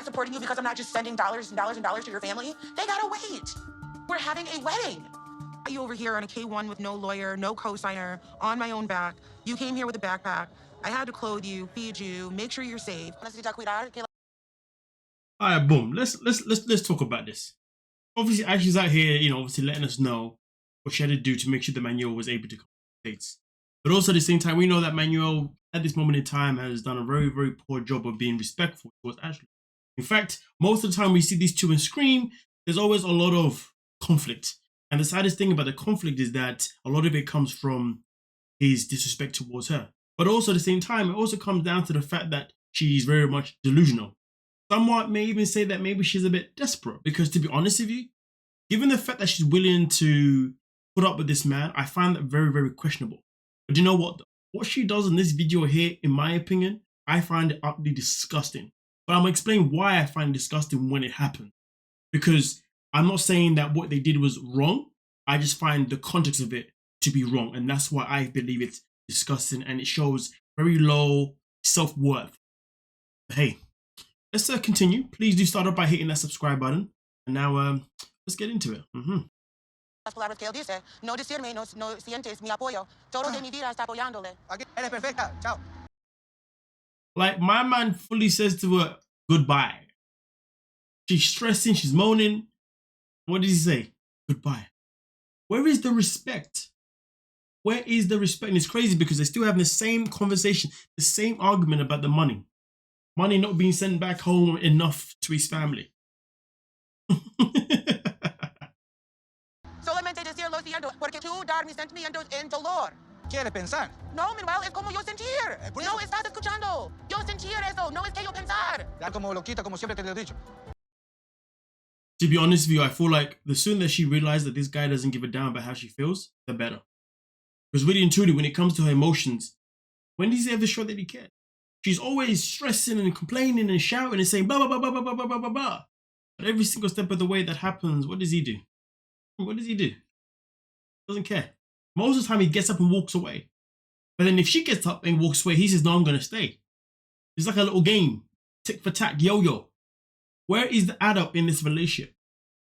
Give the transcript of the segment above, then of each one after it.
supporting you because I'm not just sending dollars and dollars and dollars to your family. They gotta wait. We're having a wedding. You over here on a K1 with no lawyer, no co-signer, on my own back. You came here with a backpack. I had to clothe you, feed you, make sure you're safe. All right, boom. Let's talk about this. Obviously, Ashley's out here, obviously letting us know what she had to do to make sure that Manuel was able to come to the States. But also at the same time, we know that Manuel, at this moment in time, has done a very, very poor job of being respectful towards Ashley. In fact, most of the time we see these two and scream, there's always a lot of conflict. And the saddest thing about the conflict is that a lot of it comes from his disrespect towards her. But also at the same time, it also comes down to the fact that she's very much delusional. Somewhat may even say that maybe she's a bit desperate, because to be honest with you, given the fact that she's willing to put up with this man, I find that very, very questionable. But you know what? What she does in this video here, in my opinion, I find it utterly disgusting. But I'm going to explain why I find it disgusting when it happened. Because I'm not saying that what they did was wrong. I just find the context of it to be wrong. And that's why I believe it's disgusting, and it shows very low self-worth. But hey, let's continue. Please do start off by hitting that subscribe button. And now let's get into it. Las palabras que él dice, no decirme, no sientes mi apoyo. Todo de mi vida está apoyándole. Eres perfecta. Chao. Like, my man fully says to her, goodbye. She's stressing, she's moaning. What does he say? Goodbye. Where is the respect? Where is the respect? And it's crazy because they're still having the same conversation, the same argument about the money. Money not being sent back home enough to his family. Solamente decir lo siento, porque tú dar mis sentimientos en dolor. ¿Quieres pensar? No, Manuel, es como yo sentir. No estás escuchando. Yo sentir eso, no es que yo pensar. Ya como loquita, como siempre te lo he dicho. To be honest with you, I feel like the sooner that she realized that this guy doesn't give a damn about how she feels, the better. Because really and truly, when it comes to her emotions, when does he ever show that he cares? She's always stressing and complaining and shouting and saying blah, blah, blah, blah, blah, blah, blah, blah, blah. But every single step of the way that happens, what does he do? What does he do? Doesn't care. Most of the time, he gets up and walks away. But then if she gets up and walks away, he says, no, I'm going to stay. It's like a little game. Tick for tack, yo-yo. Where is the adult in this relationship?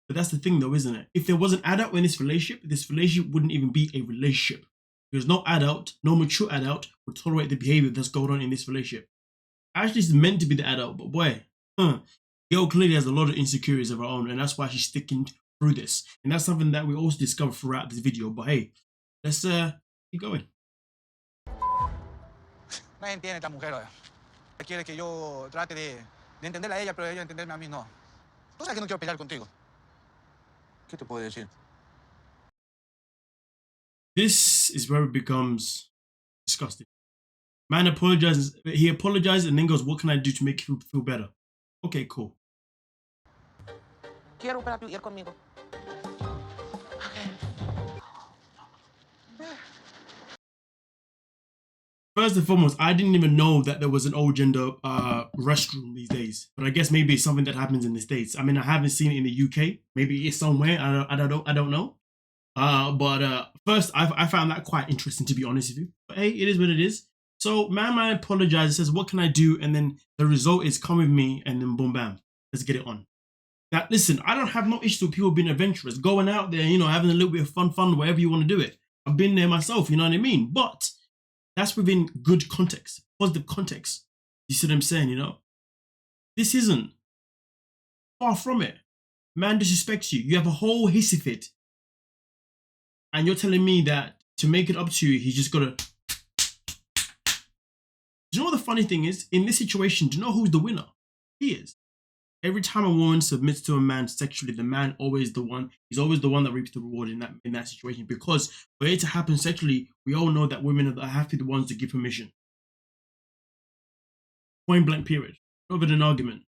But that's the thing though, isn't it? If there was an adult in this relationship wouldn't even be a relationship. Because no adult, no mature adult would tolerate the behavior that's going on in this relationship. Ashley's meant to be the adult, but boy, girl clearly has a lot of insecurities of her own, and that's why she's sticking through this. And that's something that we also discovered throughout this video. But hey, let's keep going. No entiende esta mujer. Quiere que yo trate de entenderla a ella, pero ella entenderme a mí no. Tú sabes que no quiero pelear contigo. ¿Qué te puedo decir? This is where it becomes disgusting. Man apologizes. He apologizes and then goes, what can I do to make you feel better? Okay, cool. Quiero para tu ir conmigo. First and foremost, I didn't even know that there was an old gender restroom these days. But I guess maybe it's something that happens in the States. I mean, I haven't seen it in the UK. Maybe it's somewhere. I don't know. But first, I found that quite interesting, to be honest with you. But hey, it is what it is. So man apologizes, says, what can I do? And then the result is come with me, and then boom, bam, let's get it on. Now, listen, I don't have no issue with people being adventurous, going out there, having a little bit of fun, whatever you want to do it. I've been there myself, you know what I mean? But that's within good context, positive context. You see what I'm saying, This isn't. Far from it. Man disrespects you. You have a whole hissy fit. And you're telling me that to make it up to you, he's just got to... Do you know what the funny thing is? In this situation, do you know who's the winner? He is. Every time a woman submits to a man sexually, the man always the one. He's always the one that reaps the reward in that situation. Because for it to happen sexually, we all know that women are have to be the ones to give permission. Point blank period. Not even an argument.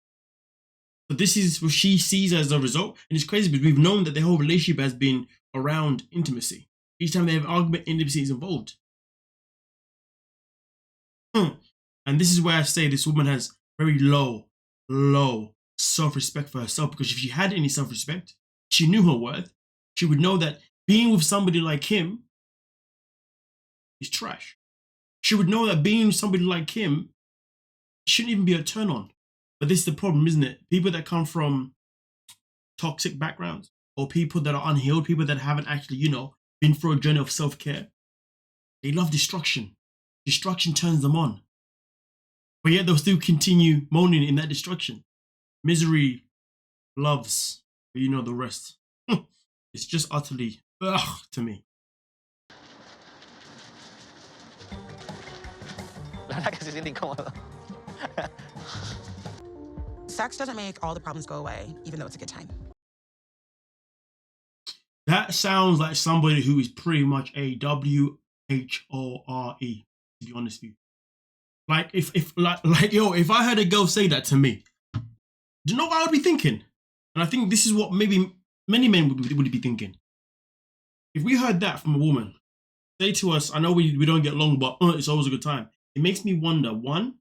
But this is what she sees as a result. And it's crazy because we've known that the whole relationship has been around intimacy. Each time they have an argument, intimacy is involved. And this is where I say this woman has very low self-respect for herself, because if she had any self-respect, she knew her worth, she would know that being with somebody like him is trash. She would know that being with somebody like him shouldn't even be a turn on. But this is the problem, isn't it? People that come from toxic backgrounds or people that are unhealed, people that haven't actually, been through a journey of self-care, they love destruction. Destruction turns them on. But yet they'll still continue moaning in that destruction. Misery loves, but you know the rest. It's just utterly ugh to me. La verdad que se siente incómodo. Sex doesn't make all the problems go away, even though it's a good time. That sounds like somebody who is pretty much a WHORE, to be honest with you. Like if I heard a girl say that to me, do you know what I would be thinking? And I think this is what maybe many men would be thinking. If we heard that from a woman, say to us, I know we don't get along, but it's always a good time. It makes me wonder, one,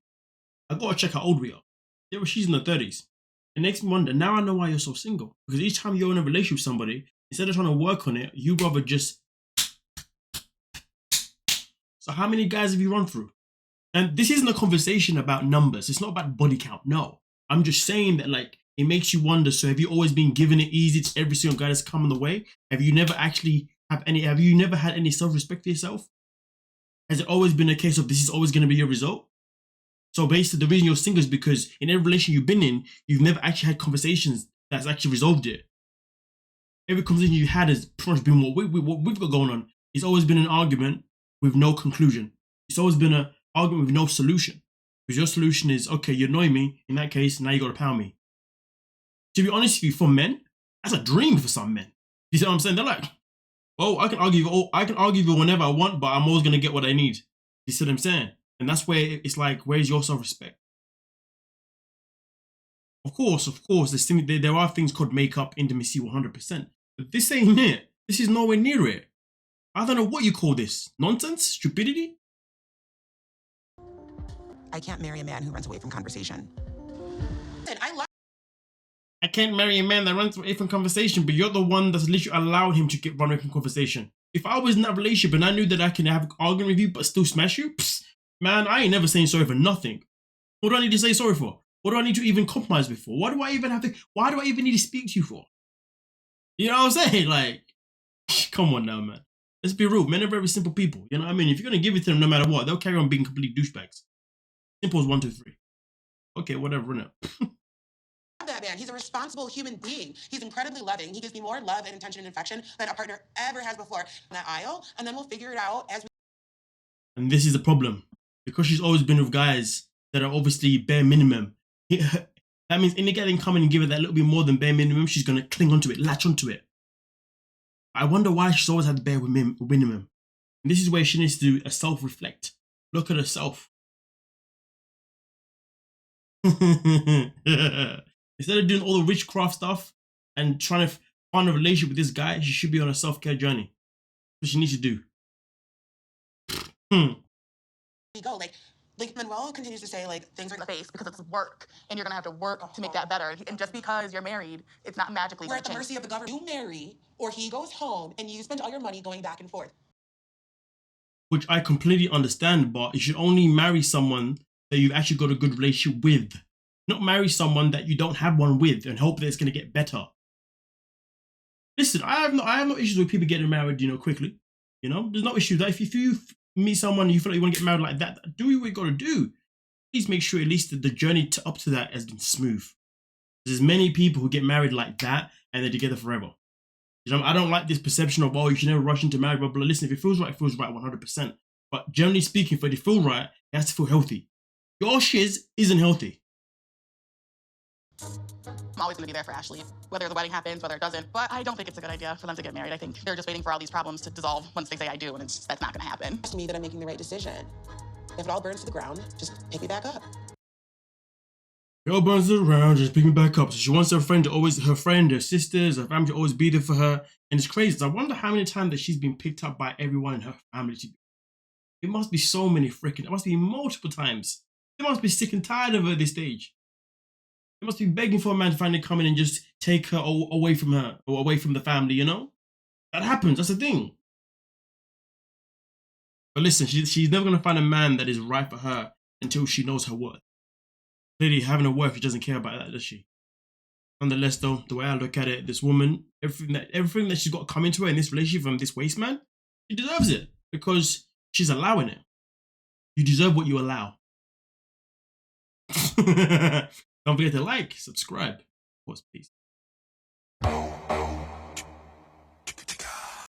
I gotta check how old we are. Yeah, well, she's in her 30s. It makes me wonder, now I know why you're so single. Because each time you're in a relationship with somebody, instead of trying to work on it, you rather just... So how many guys have you run through? And this isn't a conversation about numbers. It's not about body count, no. I'm just saying that, like, it makes you wonder, so have you always been given it easy to every single guy that's come on the way? Have you never had any self-respect for yourself? Has it always been a case of this is always going to be your result? So basically the reason you're single is because in every relationship you've been in, you've never actually had conversations that's actually resolved it. Every conversation you had has pretty much been what we've got going on. It's always been an argument with no conclusion. It's always been an argument with no solution. Because your solution is, okay, you annoy me. In that case, now you got to pound me. To be honest with you, for men, that's a dream for some men. You see what I'm saying? They're like, oh, I can argue with whenever I want, but I'm always going to get what I need. You see what I'm saying? And that's where it's like, where's your self-respect? Of course, there are things called makeup, intimacy, 100%. But this ain't it. This is nowhere near it. I don't know what you call this. Nonsense? Stupidity? I can't marry a man who runs away from conversation. I can't marry a man that runs away from conversation, but you're the one that's literally allowed him to run away from conversation. If I was in that relationship and I knew that I can have an argument with you but still smash you, man, I ain't never saying sorry for nothing. What do I need to say sorry for? What do I need to even compromise with for? Why do I even need to speak to you for? You know what I'm saying? Like, come on now, man. Let's be real. Men are very simple people. You know what I mean? If you're going to give it to them no matter what, they'll carry on being complete douchebags. Simple as 1, 2, 3. Okay, whatever, innit? That man, he's a responsible human being. He's incredibly loving. He gives me more love and attention and affection than a partner ever has before in that aisle, and then we'll figure it out as we... And this is the problem. Because she's always been with guys that are obviously bare minimum. That means any guy can come in and give her that little bit more than bare minimum, she's going to cling onto it, latch onto it. I wonder why she's always had the bare minimum. And this is where she needs to do a self-reflect. Look at herself. Instead of doing all the witchcraft stuff and trying to find a relationship with this guy, she should be on a self-care journey. That's what she needs to do. We go, like Manuel continues to say, like, things are in the face because it's work, and you're gonna have to work to make that better. And just because you're married, it's not magically We're at the mercy of the government. You marry, or he goes home, and you spend all your money going back and forth. Which I completely understand, but you should only marry someone that you've actually got a good relationship with. Not marry someone that you don't have one with and hope that it's going to get better. Listen, I have no issues with people getting married, quickly. There's no issue that if you meet someone and you feel like you want to get married like that, do what you got to do. Please make sure at least the journey up to that has been smooth. There's many people who get married like that and they're together forever. I don't like this perception of, oh, you should never rush into marriage, but listen, if it feels right 100%. But generally speaking, for it to feel right, it has to feel healthy. Your shiz isn't healthy. I'm always going to be there for Ashley, whether the wedding happens, whether it doesn't. But I don't think it's a good idea for them to get married. I think they're just waiting for all these problems to dissolve once they say I do, and that's not going to happen. Trust me that I'm making the right decision. If it all burns to the ground, just pick me back up. It all burns to the ground, just pick me back up. So she wants her sisters, her family to always be there for her. And it's crazy. I wonder how many times that she's been picked up by everyone in her family. It must be so many it must be multiple times. They must be sick and tired of her at this stage. They must be begging for a man to finally come in and just take her away from her or away from the family, That happens, that's the thing. But listen, she's never going to find a man that is right for her until she knows her worth. Clearly, having a wife, she doesn't care about that, does she? Nonetheless, though, the way I look at it, this woman, everything that she's got coming to her in this relationship from this waste man, she deserves it because she's allowing it. You deserve what you allow. Don't forget to like, subscribe, of course, please.